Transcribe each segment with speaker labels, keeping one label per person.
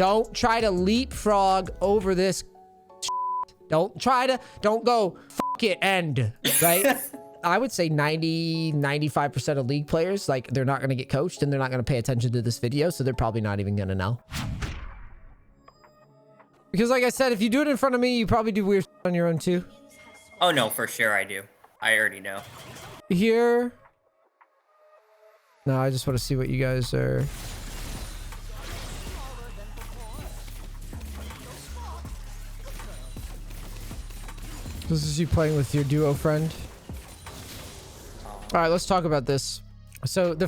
Speaker 1: Don't try to leapfrog over this. Don't go fuck it end, right? I would say 95% of league players, like, they're not going to get coached and they're not going to pay attention to this video. So they're probably not even going to know. Because like I said, if you do it in front of me, you probably do weird shit on your own too.
Speaker 2: Oh no, for sure I do. I already know.
Speaker 1: Here. No, I just want to see what you guys are. This is you playing with your duo friend. All right, let's talk about this. So the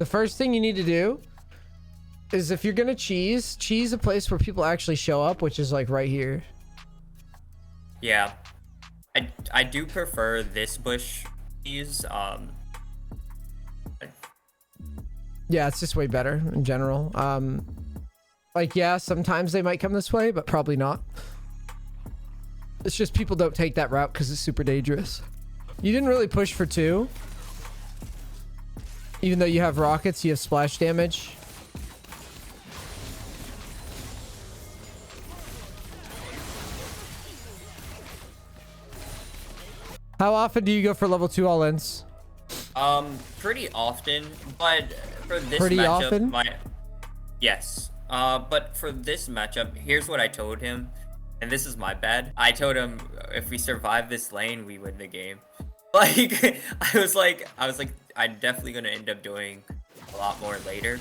Speaker 1: first thing you need to do is, if you're gonna cheese a place where people actually show up, which is like right here.
Speaker 2: Yeah, I do prefer this bush cheese.
Speaker 1: Yeah, it's just way better in general. Like, yeah, sometimes they might come this way, but probably not. It's just people don't take that route because it's super dangerous. You didn't really push for 2. Even though you have rockets, you have splash damage. How often do you go for level 2 all-ins?
Speaker 2: Pretty often, but for this
Speaker 1: pretty
Speaker 2: matchup,
Speaker 1: often?
Speaker 2: Yes. But for this matchup, here's what I told him, and this is my bad. I told him if we survive this lane, we win the game. Like, I was like, I'm definitely gonna end up doing a lot more later.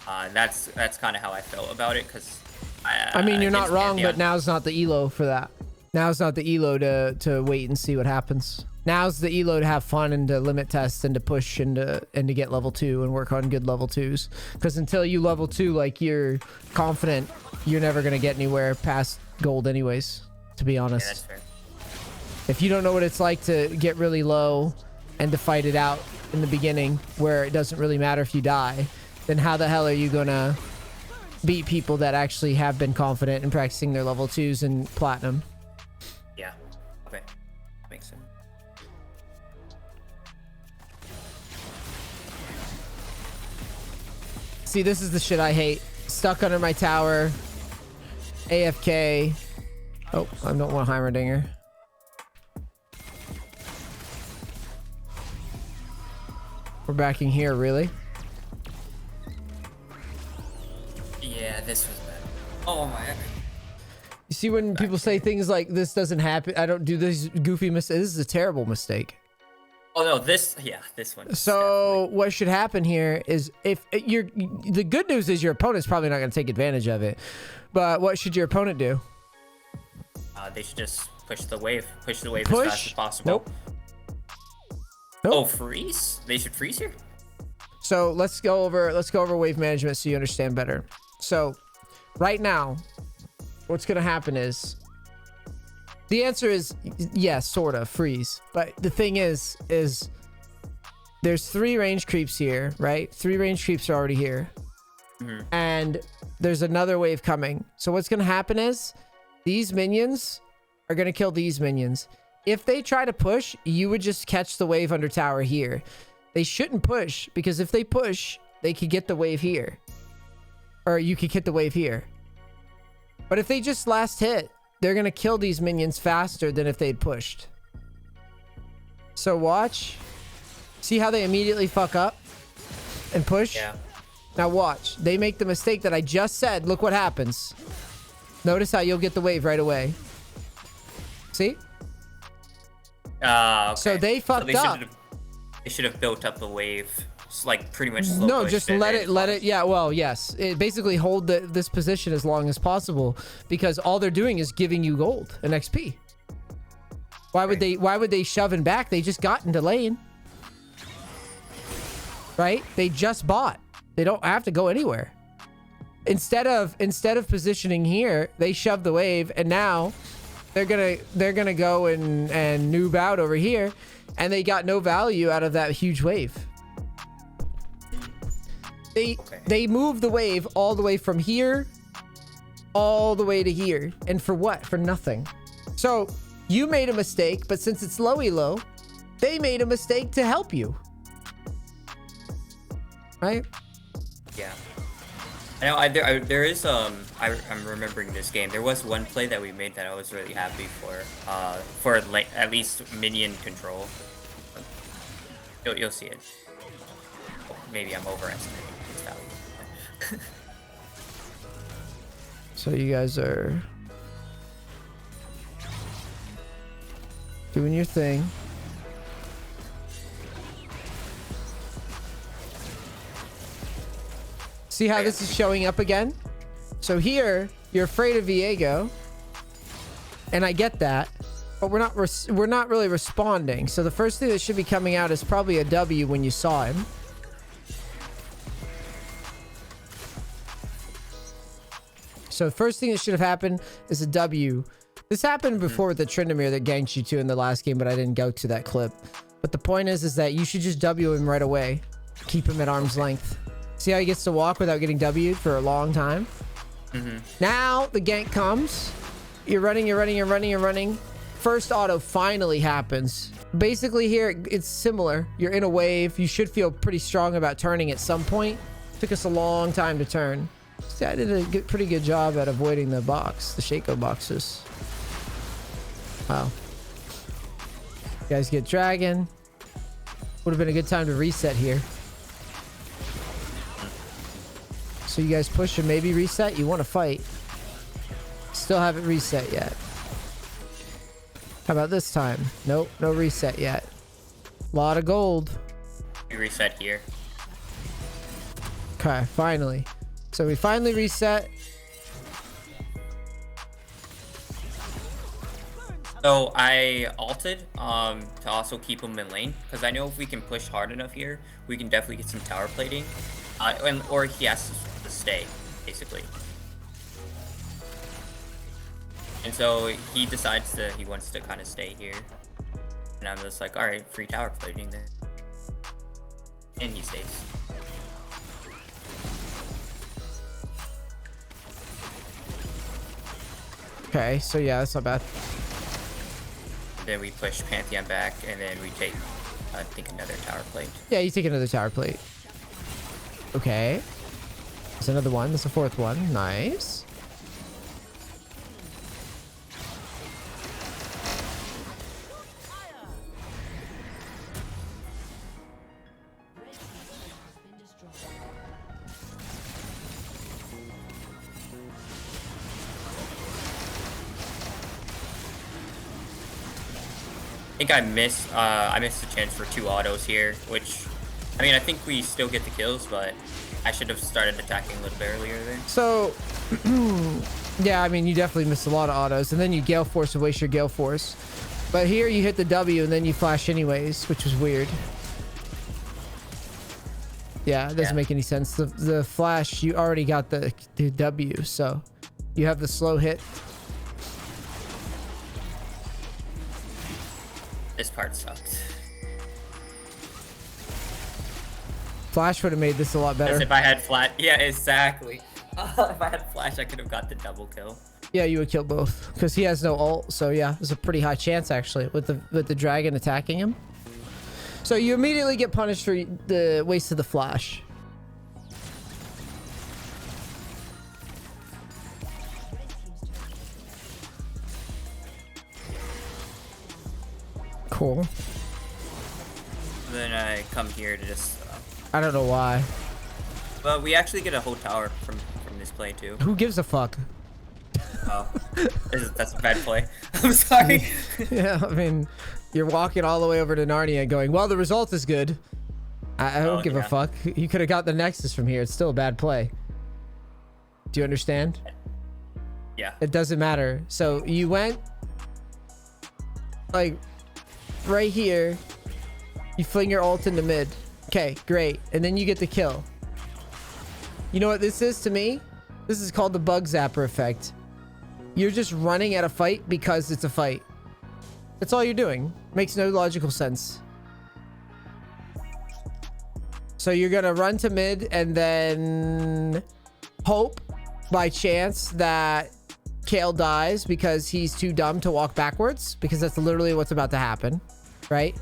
Speaker 2: And that's kind of how I felt about it, because
Speaker 1: I mean, you're not wrong, but now's not the elo for that. Now's not the elo to wait and see what happens. Now's the elo to have fun and to limit test and to push and to get level 2 and work on good level 2s. Because until you level 2, like, you're confident, you're never gonna get anywhere past gold anyways, to be honest.
Speaker 2: Yeah, that's fair.
Speaker 1: If you don't know what it's like to get really low and to fight it out in the beginning where it doesn't really matter if you die, then how the hell are you gonna beat people that actually have been confident in practicing their level 2s and platinum?
Speaker 2: Yeah. Okay. Makes sense.
Speaker 1: See, this is the shit I hate. Stuck under my tower. AFK. Oh, I don't want Heimerdinger. We're backing here, really?
Speaker 2: Yeah, this was bad. Oh my god.
Speaker 1: You see when people say things like, this doesn't happen, I don't do this goofy mistake. This is a terrible mistake.
Speaker 2: Oh no, this one.
Speaker 1: So what should happen here is, if the good news is your opponent's probably not going to take advantage of it. But what should your opponent do?
Speaker 2: They should just push the wave as fast as possible.
Speaker 1: Nope. Nope.
Speaker 2: Oh, freeze? They should freeze here?
Speaker 1: So let's go over wave management so you understand better. So right now, what's going to happen is, the answer is yes, sort of freeze. But the thing is there's 3 range creeps here, right? 3 range creeps are already here.
Speaker 2: Mm-hmm.
Speaker 1: And there's another wave coming. So what's going to happen is, these minions are going to kill these minions. If they try to push, you would just catch the wave under tower here. They shouldn't push, because if they push, they could get the wave here. Or you could get the wave here. But if they just last hit, they're going to kill these minions faster than if they'd pushed. So watch. See how they immediately fuck up and push?
Speaker 2: Yeah.
Speaker 1: Now watch. They make the mistake that I just said. Look what happens. Notice how you'll get the wave right away. See?
Speaker 2: Okay.
Speaker 1: So they fucked up.
Speaker 2: They should have built up the wave, like pretty much slow
Speaker 1: No,
Speaker 2: push
Speaker 1: just
Speaker 2: it
Speaker 1: let
Speaker 2: and
Speaker 1: it. Yeah, well, yes. It basically hold this position as long as possible, because all they're doing is giving you gold and XP. Why would they shove and back? They just got into lane. Right? They just bought. They don't have to go anywhere. Instead of positioning here, they shove the wave, and now they're gonna go and noob out over here, and they got no value out of that huge wave. They move the wave all the way from here all the way to here, and for what? For nothing. So you made a mistake, but since it's low elo, they made a mistake to help you, right?
Speaker 2: Yeah. I know there is I'm remembering this game. There was one play that we made that I was really happy for like at least minion control. You'll see it. Maybe I'm overestimating its value.
Speaker 1: So you guys are doing your thing. See how this is showing up again? So here, you're afraid of Viego, and I get that, but we're not really responding. So the first thing that should be coming out is probably a W when you saw him. So the first thing that should have happened is a W. This happened before with the Tryndamere that ganked you 2 in the last game, but I didn't go to that clip. But the point is that you should just W him right away. Keep him at arm's length. See how he gets to walk without getting W'd for a long time? Now the gank comes. You're running. First auto finally happens. Basically here, it's similar. You're in a wave. You should feel pretty strong about turning at some point. Took us a long time to turn. See, I did a pretty good job at avoiding the box, the Shaco boxes. Wow. You guys get dragon. Would have been a good time to reset here. So you guys push and maybe reset. You want to fight. Still haven't reset yet. How about this time? Nope, no reset yet. Lot of gold.
Speaker 2: We reset here.
Speaker 1: Okay, finally. So we finally reset.
Speaker 2: So I ulted to also keep him in lane, because I know if we can push hard enough here, we can definitely get some tower plating. Or he has to stay, basically. And so he decides he wants to kind of stay here. And I'm just like, alright, free tower plating then. And he stays.
Speaker 1: Okay, so yeah, that's not bad.
Speaker 2: Then we push Pantheon back, and then we take, I think, another tower plate.
Speaker 1: Yeah, you take another tower plate. Okay. There's another one. There's a fourth one. Nice.
Speaker 2: I think I missed a chance for 2 autos here, which, I mean, I think we still get the kills, but I should have started attacking a little bit earlier there.
Speaker 1: So, yeah, I mean, you definitely missed a lot of autos, and then you Gale Force and waste your Gale Force. But here you hit the W and then you flash anyways, which was weird. Yeah, it doesn't make any sense. The flash, you already got the W, so you have the slow hit.
Speaker 2: This part sucks.
Speaker 1: Flash would have made this a lot better.
Speaker 2: As if I had flash. Yeah, exactly. If I had flash, I could have got the double kill.
Speaker 1: Yeah, you would kill both because he has no ult. So yeah, there's a pretty high chance actually with the dragon attacking him. So you immediately get punished for the waste of the flash. Cool.
Speaker 2: Then I come here to just.
Speaker 1: I don't know why.
Speaker 2: Well, we actually get a whole tower from this play too.
Speaker 1: Who gives a fuck?
Speaker 2: Oh, that's a bad play. I'm sorry.
Speaker 1: Yeah, I mean, you're walking all the way over to Narnia going, well, the result is good. I don't give a fuck. You could have got the Nexus from here. It's still a bad play. Do you understand?
Speaker 2: Yeah.
Speaker 1: It doesn't matter. So you went like right here. You fling your ult into mid. Okay, great. And then you get the kill. You know what this is to me? This is called the bug zapper effect. You're just running at a fight because it's a fight. That's all you're doing. Makes no logical sense. So you're gonna run to mid and then hope by chance that Kale dies because he's too dumb to walk backwards, because that's literally what's about to happen, right?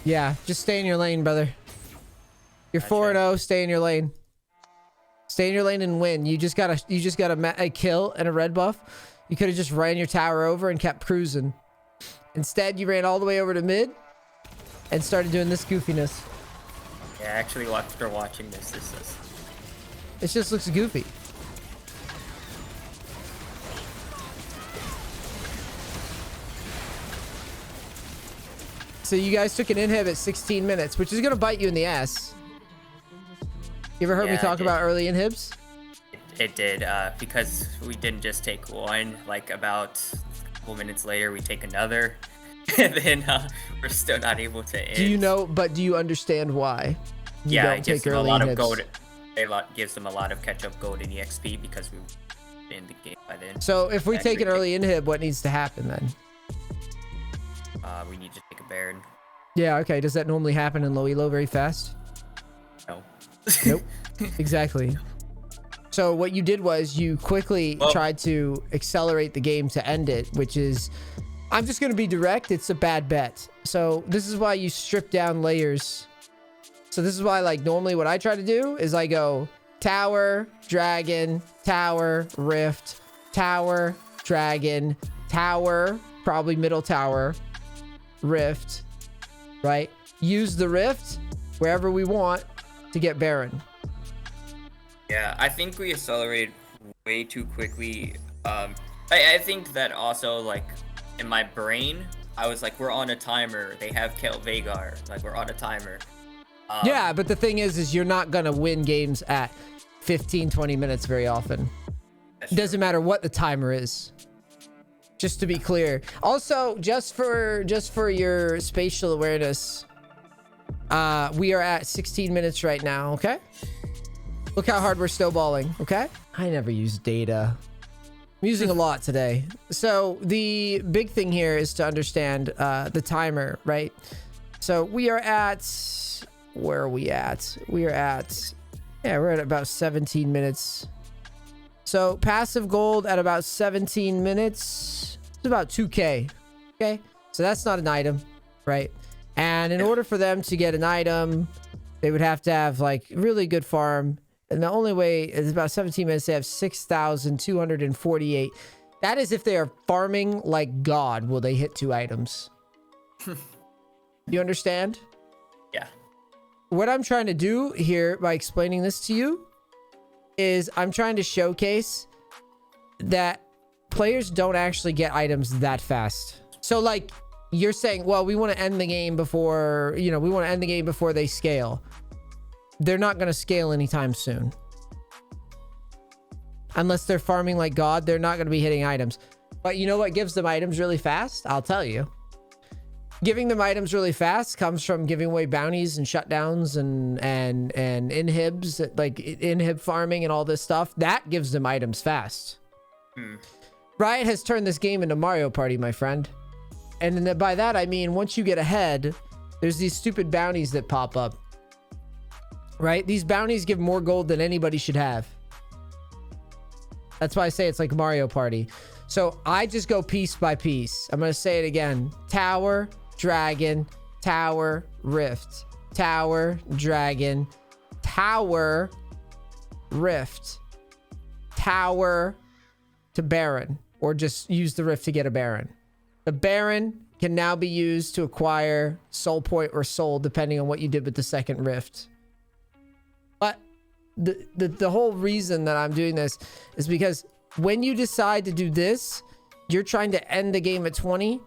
Speaker 1: Yeah, just stay in your lane, brother. You're 4-0. Stay in your lane. Stay in your lane and win. You just got a kill and a red buff. You could have just ran your tower over and kept cruising. Instead, you ran all the way over to mid and started doing this goofiness.
Speaker 2: Yeah, actually, after watching this,
Speaker 1: it just looks goofy. So you guys took an inhib at 16 minutes, which is going to bite you in the ass. You ever heard me talk about early inhibs?
Speaker 2: It did, because we didn't just take one, like about a couple minutes later, we take another, and then we're still not able to end.
Speaker 1: Do you know, but do you understand why you don't take early inhibs? A lot of gold.
Speaker 2: It gives them a lot of catch-up gold in EXP because we were in the game by then.
Speaker 1: So if we take an early inhib, what needs to happen then?
Speaker 2: We need to take a Baron.
Speaker 1: Yeah, okay. Does that normally happen in low elo very fast?
Speaker 2: No.
Speaker 1: Nope. Exactly. So what you did was you quickly tried to accelerate the game to end it, which is, I'm just going to be direct. It's a bad bet. So this is why you strip down layers. So this is why, like, normally what I try to do is I go tower, dragon, tower, rift, tower, dragon, tower, probably middle tower, rift, right? Use the rift wherever we want to get Baron.
Speaker 2: Yeah, I think we accelerated way too quickly. I think that also, like, in my brain, I was like, we're on a timer. They have killed Veigar. Like, we're on a timer.
Speaker 1: Yeah, but the thing is you're not going to win games at 15, 20 minutes very often. It doesn't matter what the timer is. Just to be clear. Also, just for your spatial awareness, we are at 16 minutes right now, okay? Look how hard we're snowballing, okay? I never use data. I'm using a lot today. So the big thing here is to understand the timer, right? So we are at... Where are we at? We're at about 17 minutes. So passive gold at about 17 minutes. It's about 2K. Okay. So that's not an item, right? And in order for them to get an item, they would have to have like really good farm. And the only way is about 17 minutes. They have 6,248. That is if they are farming like God, will they hit 2 items? You understand?
Speaker 2: Yeah.
Speaker 1: What I'm trying to do here by explaining this to you is I'm trying to showcase that players don't actually get items that fast. So like you're saying, well, we want to end the game before, we want to end the game before they scale. They're not going to scale anytime soon. Unless they're farming like God, they're not going to be hitting items. But you know what gives them items really fast? I'll tell you. Giving them items really fast comes from giving away bounties and shutdowns and inhibs, like inhib farming and all this stuff. That gives them items fast. Riot has turned this game into Mario Party, my friend. And then by that, I mean, once you get ahead, there's these stupid bounties that pop up. Right? These bounties give more gold than anybody should have. That's why I say it's like Mario Party. So I just go piece by piece. I'm going to say it again. Tower, dragon, tower, rift, tower, dragon, tower, rift, tower to Baron, or just use the rift to get a Baron. The Baron can now be used to acquire soul point or soul, depending on what you did with the second rift. But the whole reason that I'm doing this is because when you decide to do this, you're trying to end the game at 20.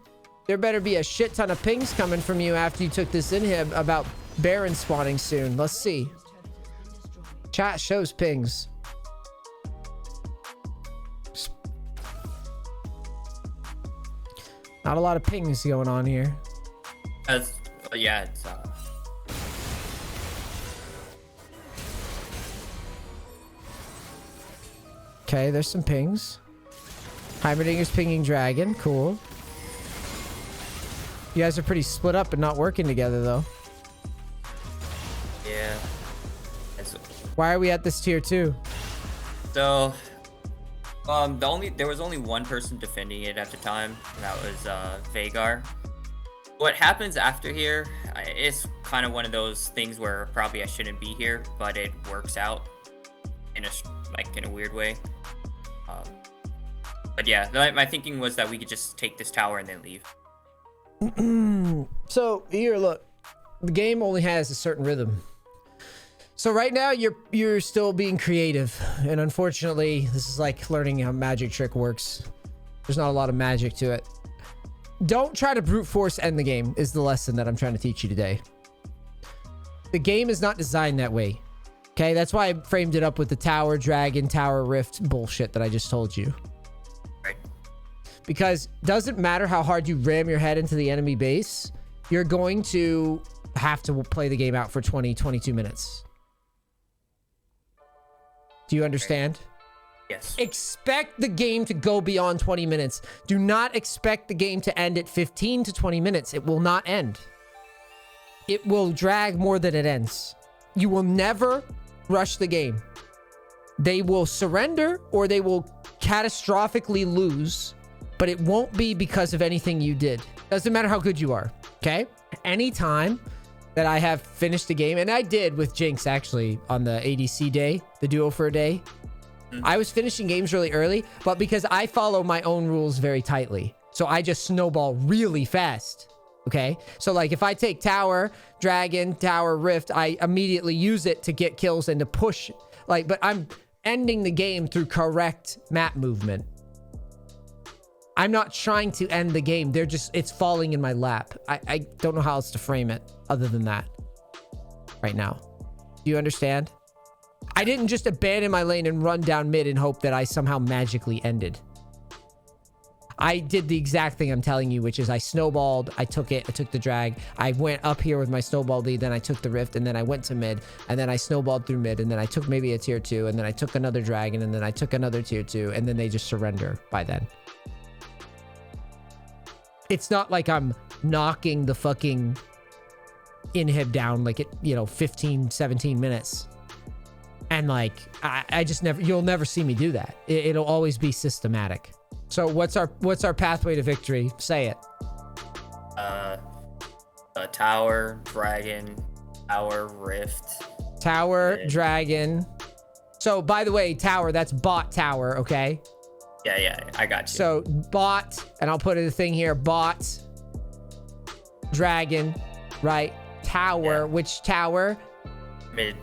Speaker 1: There better be a shit ton of pings coming from you after you took this inhib about Baron spawning soon. Let's see. Chat shows pings. Not a lot of pings going on here.
Speaker 2: Yeah, it's
Speaker 1: okay, there's some pings. Heimerdinger's pinging dragon. Cool. You guys are pretty split up and not working together, though.
Speaker 2: Yeah.
Speaker 1: Why are we at this tier 2?
Speaker 2: So, there was only one person defending it at the time, and that was Veigar. What happens after here, it's kind of one of those things where probably I shouldn't be here, but it works out in a weird way. But yeah, my thinking was that we could just take this tower and then leave.
Speaker 1: So here, look, the game only has a certain rhythm. So right now you're still being creative, and unfortunately, this is like learning how magic trick works. There's not a lot of magic to it. Don't try to brute force end the game is the lesson that I'm trying to teach you today. The game is not designed that way. Okay, that's why I framed it up with the tower, dragon, tower, rift bullshit that I just told you.
Speaker 2: Right.
Speaker 1: Because doesn't matter how hard you ram your head into the enemy base, you're going to have to play the game out for 20, 22 minutes. Do you understand?
Speaker 2: Yes.
Speaker 1: Expect the game to go beyond 20 minutes. Do not expect the game to end at 15 to 20 minutes. It will not end. It will drag more than it ends. You will never rush the game. They will surrender or they will catastrophically lose, but it won't be because of anything you did. Doesn't matter how good you are, okay? Anytime that I have finished the game, and I did with Jinx actually on the ADC day, the duo for a day, I was finishing games really early, but because I follow my own rules very tightly. So I just snowball really fast. Okay. So like if I take tower, dragon, tower, rift, I immediately use it to get kills and to push like, but I'm ending the game through correct map movement. I'm not trying to end the game. It's falling in my lap. I don't know how else to frame it other than that right now. Do you understand? I didn't just abandon my lane and run down mid and hope that I somehow magically ended. I did the exact thing I'm telling you, which is I snowballed, I took the drag, I went up here with my snowball lead, then I took the rift, and then I went to mid, and then I snowballed through mid, and then I took maybe a tier 2, and then I took another dragon, and then I took another tier 2, and then they just surrender by then. It's not like I'm knocking the fucking inhib down like 15, 17 minutes. And like, I just never, you'll never see me do that. It'll always be systematic. So what's our pathway to victory? Say it.
Speaker 2: Tower, dragon, tower, rift.
Speaker 1: Tower, dragon. So by the way, tower, that's bot tower, okay?
Speaker 2: Yeah, I got you.
Speaker 1: So bot, and I'll put a thing here, bot, dragon, right? Tower,
Speaker 2: Yeah.
Speaker 1: Which tower?
Speaker 2: Mid.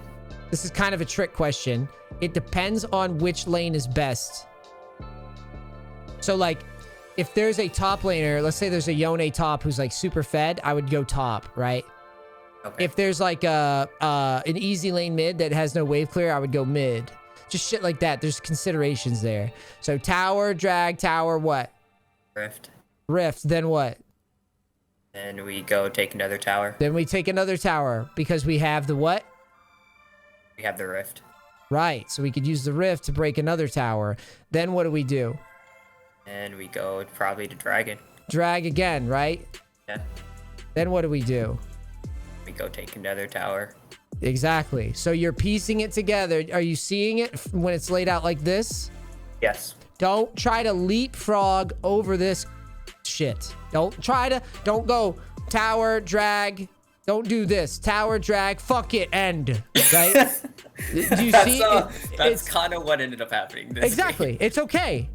Speaker 1: This is kind of a trick question. It depends on which lane is best. So like, if there's a top laner, let's say there's a Yone top who's like super fed, I would go top, right?
Speaker 2: Okay.
Speaker 1: If there's like an easy lane mid that has no wave clear, I would go mid. Just shit like that. There's considerations there. So tower, drag, tower, what?
Speaker 2: Rift.
Speaker 1: Rift, then what?
Speaker 2: And we go take another tower.
Speaker 1: Then we take another tower because we have the what?
Speaker 2: We have the rift.
Speaker 1: Right, so we could use the rift to break another tower. Then what do we do?
Speaker 2: And we go probably to dragon.
Speaker 1: Drag again, right?
Speaker 2: Yeah.
Speaker 1: Then what do we do?
Speaker 2: We go take another tower.
Speaker 1: Exactly. So you're piecing it together. Are you seeing it when it's laid out like this?
Speaker 2: Yes.
Speaker 1: Don't try to leapfrog over this shit. Don't go tower, drag. Don't do this. Tower, drag, fuck it, end. Right? Do you see?
Speaker 2: That's kind of what ended up happening.
Speaker 1: Exactly. It's okay.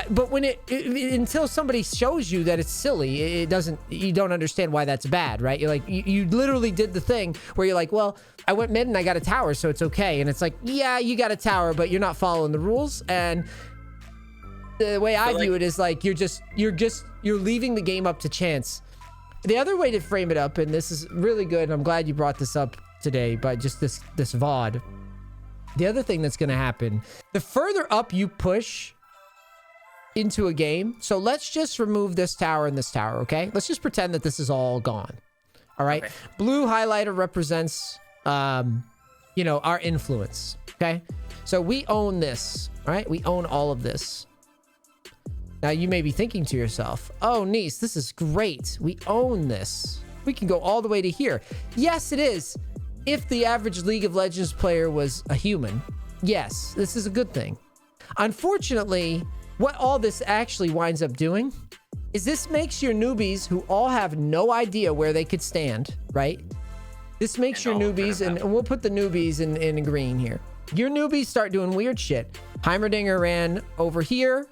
Speaker 1: But when until somebody shows you that it's silly, you don't understand why that's bad, right? You're like, you literally did the thing where you're like, well, I went mid and I got a tower, so it's okay. And it's like, yeah, you got a tower, but you're not following the rules. And the way I view it is like, you're leaving the game up to chance. The other way to frame it up, and this is really good, and I'm glad you brought this up today, but just this VOD. The other thing that's going to happen, the further up you push into a game, so let's just remove this tower and this tower, okay? Let's just pretend that this is all gone. All right? Okay. Blue highlighter represents, our influence, okay? So we own this, all right? We own all of this. Now, you may be thinking to yourself, oh, NEACE, this is great. We own this. We can go all the way to here. Yes, it is. If the average League of Legends player was a human, yes, this is a good thing. Unfortunately, what all this actually winds up doing is this makes your newbies who all have no idea where they could stand, right? This makes your newbies, and we'll put the newbies in green here. Your newbies start doing weird shit. Heimerdinger ran over here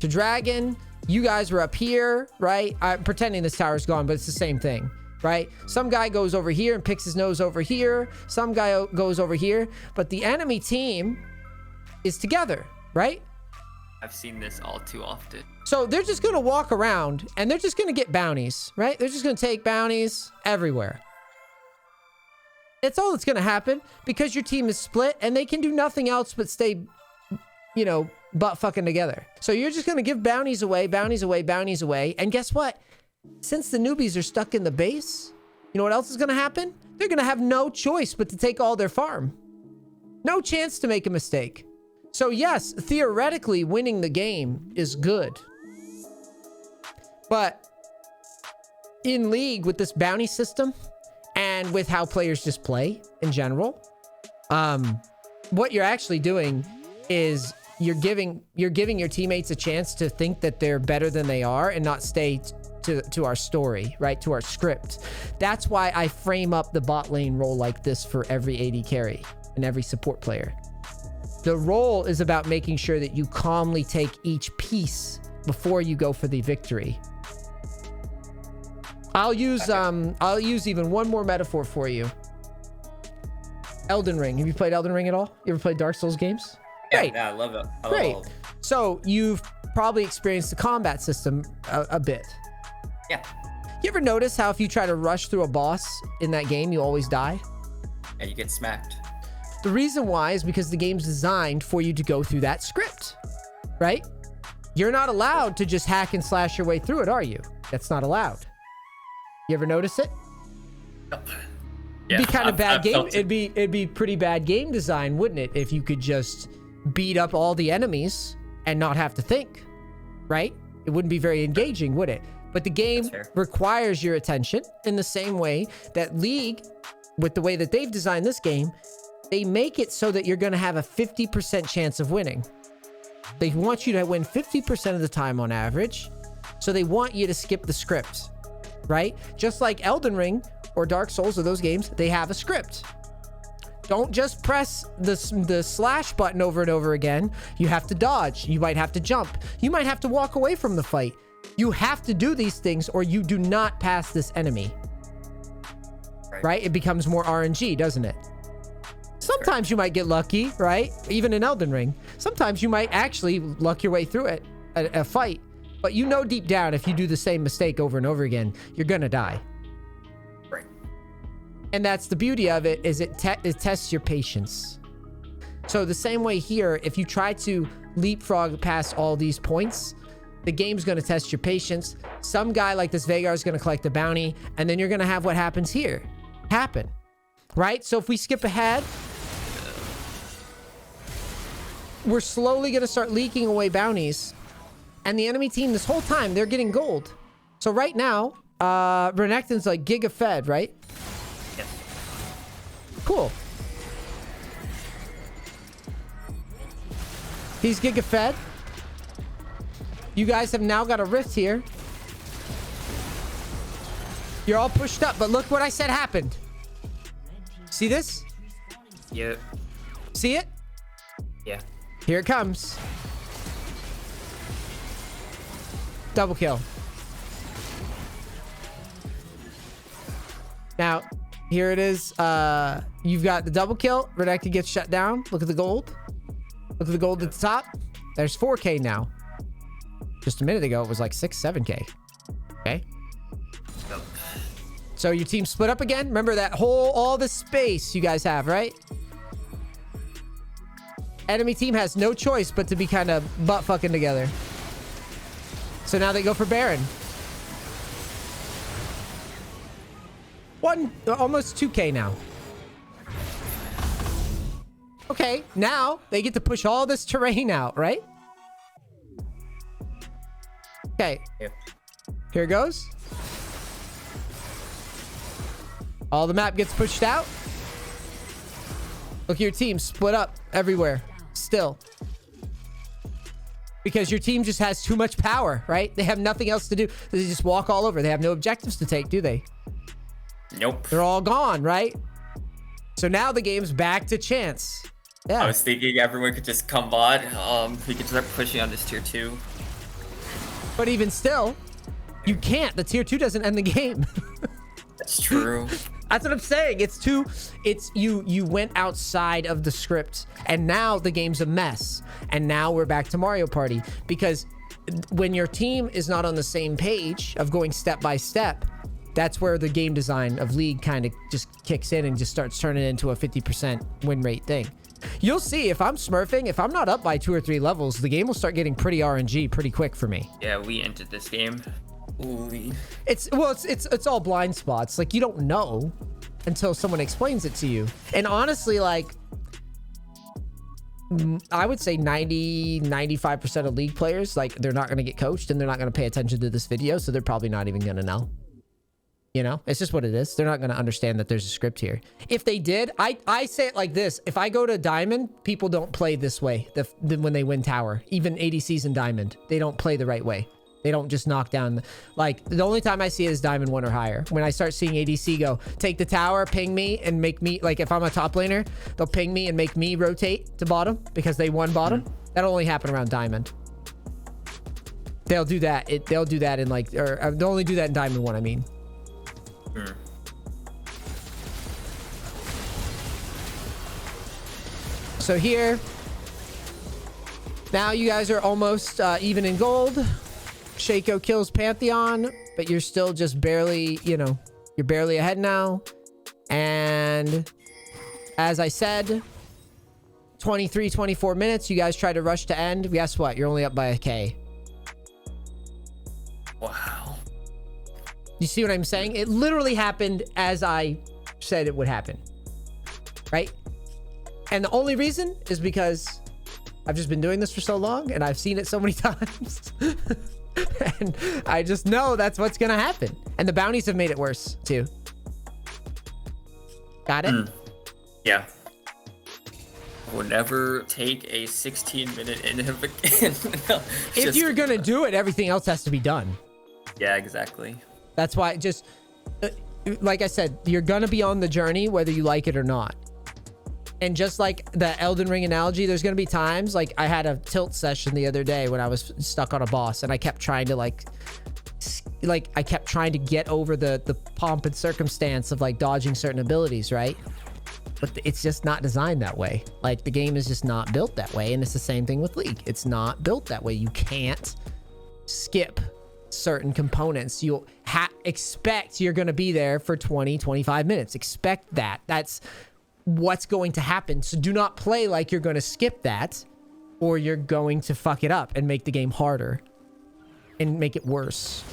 Speaker 1: to Dragon. You guys were up here, right? I'm pretending this tower's gone, but it's the same thing, right? Some guy goes over here and picks his nose over here. Some guy goes over here, but the enemy team is together, right?
Speaker 2: I've seen this all too often.
Speaker 1: So they're just going to walk around and they're just going to get bounties, right? They're just going to take bounties everywhere. It's all that's going to happen because your team is split and they can do nothing else but stay, you know, butt fucking together. So you're just going to give bounties away, bounties away, bounties away. And guess what? Since the newbies are stuck in the base, you know what else is going to happen? They're going to have no choice but to take all their farm. No chance to make a mistake. So yes, theoretically winning the game is good. But in League with this bounty system and with how players just play in general, what you're actually doing is you're giving your teammates a chance to think that they're better than they are and not stay to our story, right? To our script. That's why I frame up the bot lane role like this for every AD carry and every support player. The role is about making sure that you calmly take each piece before you go for the victory. I'll use even one more metaphor for you. Elden Ring. Have you played Elden Ring at all? You ever played Dark Souls games?
Speaker 2: Yeah,
Speaker 1: Great.
Speaker 2: yeah, I love it.
Speaker 1: Great. So you've probably experienced the combat system a bit.
Speaker 2: Yeah.
Speaker 1: You ever notice how if you try to rush through a boss in that game, you always die?
Speaker 2: Yeah, you get smacked.
Speaker 1: The reason why is because the game's designed for you to go through that script, right? You're not allowed to just hack and slash your way through it, are you? That's not allowed. You ever notice it?
Speaker 2: Yep.
Speaker 1: It'd be kind of bad game. It'd be pretty bad game design, wouldn't it? If you could just beat up all the enemies and not have to think, right? It wouldn't be very engaging, would it? But the game requires your attention in the same way that League, with the way that they've designed this game, they make it so that you're going to have a 50% chance of winning. They want you to win 50% of the time on average. So they want you to skip the script, right? Just like Elden Ring or Dark Souls or those games, they have a script. Don't just press the slash button over and over again. You have to dodge. You might have to jump. You might have to walk away from the fight. You have to do these things or you do not pass this enemy. Right? It becomes more RNG, doesn't it? Sometimes you might get lucky, right? Even in Elden Ring. Sometimes you might actually luck your way through it, a fight. But you know deep down, if you do the same mistake over and over again, you're gonna die.
Speaker 2: Right.
Speaker 1: And that's the beauty of it, is it tests your patience. So the same way here, if you try to leapfrog past all these points, the game's gonna test your patience. Some guy like this Veigar is gonna collect the bounty, and then you're gonna have what happens here happen. Right? So if we skip ahead, we're slowly going to start leaking away bounties. And the enemy team, this whole time, they're getting gold. So right now, Renekton's like giga fed, right?
Speaker 2: Yes.
Speaker 1: Cool. He's giga fed. You guys have now got a rift here. You're all pushed up, but look what I said happened. See this?
Speaker 2: Yep.
Speaker 1: See it?
Speaker 2: Yeah.
Speaker 1: Here it comes. Double kill. Now, here it is. You've got the double kill. Renekton gets shut down. Look at the gold. Look at the gold at the top. There's 4K now. Just a minute ago, it was like 6, 7K. Okay.
Speaker 2: Yep.
Speaker 1: So your team split up again. Remember that whole, all the space you guys have, right? Enemy team has no choice but to be kind of butt fucking together. So now they go for Baron. Almost 2K now. Okay, now they get to push all this terrain out, right? Okay.
Speaker 2: Yep.
Speaker 1: Here it goes. All the map gets pushed out. Look at your team split up everywhere. Still. because your team just has too much power, right? They have nothing else to do. They just walk all over. They have no objectives to take, do they?
Speaker 2: Nope.
Speaker 1: They're all gone, right? So now the game's back to chance. Yeah.
Speaker 2: I was thinking everyone could just come bot. We could start pushing on this tier 2.
Speaker 1: But even still, you can't. The tier 2 doesn't end the game.
Speaker 2: That's true.
Speaker 1: That's what I'm saying. You went outside of the script, and now the game's a mess. And now we're back to Mario Party, because when your team is not on the same page of going step by step, that's where the game design of League kind of just kicks in and just starts turning into a 50% win rate thing. You'll see, if I'm smurfing, if I'm not up by 2 or 3 levels, the game will start getting pretty RNG pretty quick for me.
Speaker 2: Yeah, we entered this game. Ooh.
Speaker 1: It's all blind spots. Like, you don't know until someone explains it to you. And honestly, like, I would say 95% of League players, like, they're not going to get coached and they're not going to pay attention to this video, so they're probably not even going to know. You know, it's just what it is. They're not going to understand that there's a script here. If they did, I say it like this. If I go to Diamond, people don't play this way when they win Tower. Even ADCs in Diamond, they don't play the right way. They don't just knock down. Like, the only time I see it is Diamond 1 or higher. When I start seeing ADC go, take the tower, ping me, and make me, like, if I'm a top laner, they'll ping me and make me rotate to bottom because they won bottom. That'll only happen around Diamond. They'll do that. They'll do that in, like, or they'll only do that in Diamond 1, I mean. So here, now you guys are almost even in gold. Shaco kills Pantheon, but you're still just barely, you know, you're barely ahead now. And as I said, 23, 24 minutes, you guys try to rush to end. Guess what? You're only up by a K.
Speaker 2: Wow.
Speaker 1: You see what I'm saying? It literally happened as I said it would happen, right? And the only reason is because I've just been doing this for so long and I've seen it so many times. And I just know that's what's gonna happen. And the bounties have made it worse too. Got it?
Speaker 2: Yeah. We'll never take a 16-minute inhib again.
Speaker 1: If you're gonna do it, everything else has to be done.
Speaker 2: Yeah, exactly.
Speaker 1: That's why, just like I said, you're gonna be on the journey whether you like it or not. And just like the Elden Ring analogy, there's gonna be times, like I had a tilt session the other day when I was stuck on a boss and I kept trying to I kept trying to get over the pomp and circumstance of like dodging certain abilities, right? But it's just not designed that way. Like, the game is just not built that way. And it's the same thing with League. It's not built that way. You can't skip certain components. You'll expect you're gonna be there for 20, 25 minutes. Expect that. That's what's going to happen. So do not play like you're going to skip that, or you're going to fuck it up and make the game harder and make it worse.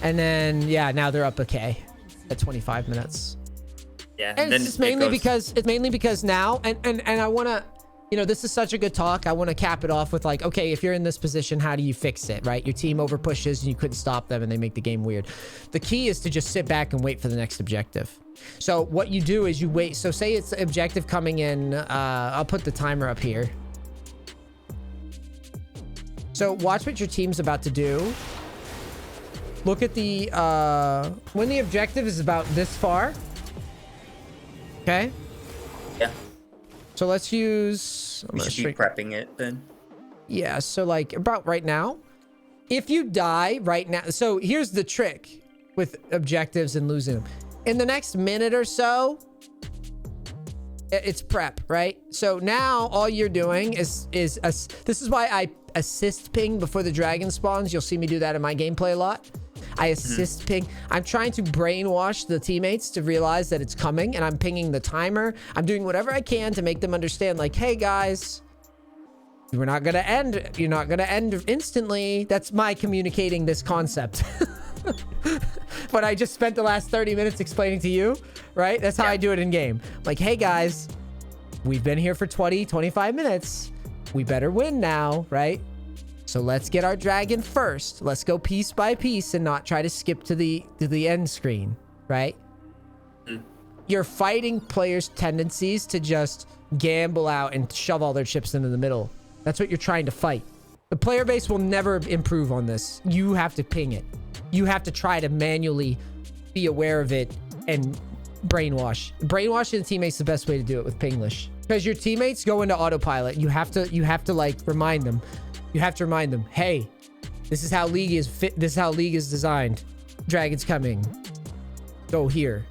Speaker 1: And then, yeah, now they're up a K at 25 minutes.
Speaker 2: Yeah,
Speaker 1: and it's mainly because now, and I want to, you know, this is such a good talk. I want to cap it off with like, okay, if you're in this position, how do you fix it, right? Your team over pushes and you couldn't stop them and they make the game weird. The key is to just sit back and wait for the next objective. So what you do is you wait. So say it's objective coming in. I'll put the timer up here. So watch what your team's about to do. Look at the, when the objective is about this far. Okay.
Speaker 2: Yeah.
Speaker 1: So let's use...
Speaker 2: We should be prepping it then.
Speaker 1: Yeah, so like about right now. If you die right now... So here's the trick with objectives and losing them. In the next minute or so, it's prep, right? So now all you're doing is this is why I assist ping before the dragon spawns. You'll see me do that in my gameplay a lot. I assist ping. I'm trying to brainwash the teammates to realize that it's coming, and I'm pinging the timer. I'm doing whatever I can to make them understand, like, hey guys, we're not gonna end. You're not gonna end instantly. That's my communicating this concept. But I just spent the last 30 minutes explaining to you, right? That's how I do it in game. Like, hey guys, we've been here for 20, 25 minutes. We better win now, right? So let's get our dragon first. Let's go piece by piece and not try to skip to the end screen, right? You're fighting players' tendencies to just gamble out and shove all their chips into the middle. That's what you're trying to fight. The player base will never improve on this. You have to ping it. You have to try to manually be aware of it and brainwash. Brainwashing the teammates is the best way to do it with Pinglish. Because your teammates go into autopilot. You have to like remind them. You have to remind them, hey, this is how League is fit. This is how League is designed. Dragon's coming. Go here.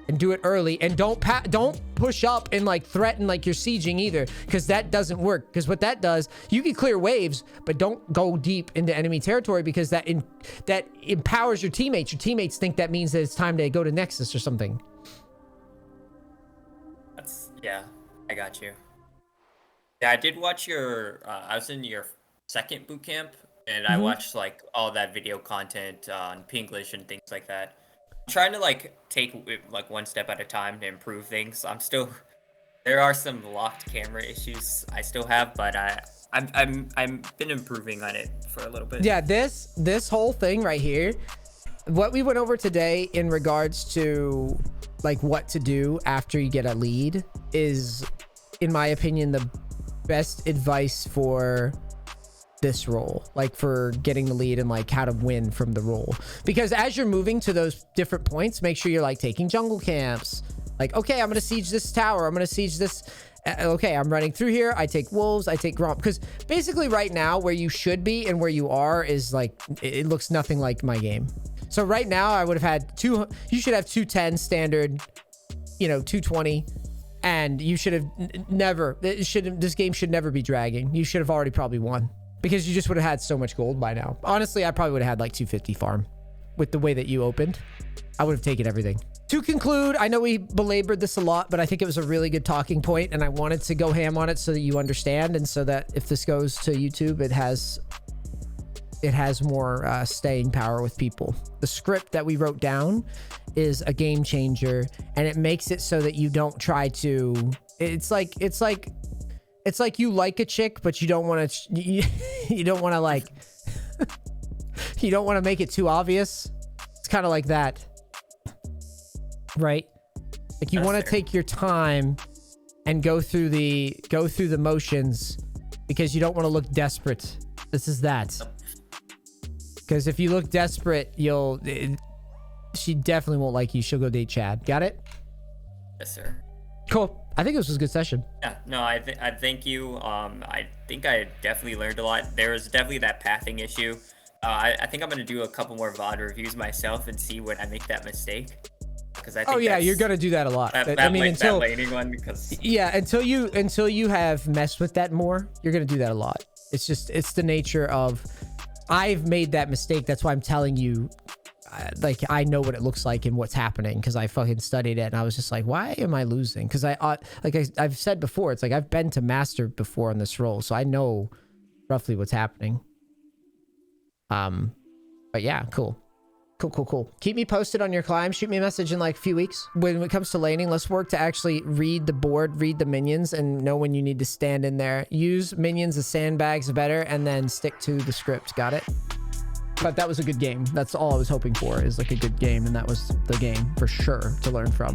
Speaker 1: And do it early. And don't push up and like threaten like you're sieging either. Because that doesn't work. Because what that does, you can clear waves, but don't go deep into enemy territory because that empowers your teammates. Your teammates think that means that it's time to go to Nexus or something.
Speaker 2: Yeah, I got you. Yeah, I did watch your, I was in your second boot camp, and I watched like all that video content on Pinglish and things like that. I'm trying to like take like one step at a time to improve things. There are some locked camera issues I still have, but I'm been improving on it for a little bit.
Speaker 1: Yeah, this whole thing right here, what we went over today in regards to like what to do after you get a lead is, in my opinion, the best advice for this role, like for getting the lead and like how to win from the role. Because as you're moving to those different points, make sure you're like taking jungle camps. Like, okay, I'm gonna siege this tower, I'm gonna siege this. Okay, I'm running through here, I take wolves, I take Gromp. Because basically right now where you should be and where you are is like, it looks nothing like my game. So right now I would have had you should have 210 standard, you know, 220, and you should have this game should never be dragging. You should have already probably won because you just would have had so much gold by now. Honestly, I probably would have had like 250 farm with the way that you opened. I would have taken everything. To conclude, I know we belabored this a lot, but I think it was a really good talking point, and I wanted to go ham on it so that you understand, and so that if this goes to YouTube, it has more staying power with people. The script that we wrote down is a game changer, and it makes it so that you don't try to. It's like you like a chick, but you don't want to. You don't want to like. You don't want to make it too obvious. It's kind of like that, right? Like you want to take your time and go through the motions because you don't want to look desperate. This is that. Because if you look desperate, she definitely won't like you. She'll go date Chad. Got it?
Speaker 2: Yes, sir.
Speaker 1: Cool. I think this was a good session.
Speaker 2: Yeah, no, I thank you. I think I definitely learned a lot. There was definitely that pathing issue. I think I'm gonna do a couple more VOD reviews myself and see when I make that mistake. Because I think
Speaker 1: you're gonna do that a lot.
Speaker 2: I mean, until that laning one, because
Speaker 1: until you have messed with that more, you're gonna do that a lot. It's the nature of. I've made that mistake. That's why I'm telling you, like, I know what it looks like and what's happening because I fucking studied it, and I was just like, why am I losing? Because I've said before, it's like I've been to master before on this role, so I know roughly what's happening. But yeah, cool. Keep me posted on your climb. Shoot me a message in like a few weeks. When it comes to laning, let's work to actually read the board, read the minions, and know when you need to stand in there. Use minions as sandbags better, and then stick to the script. Got it? But that was a good game. That's all I was hoping for, is like a good game, and that was the game for sure to learn from.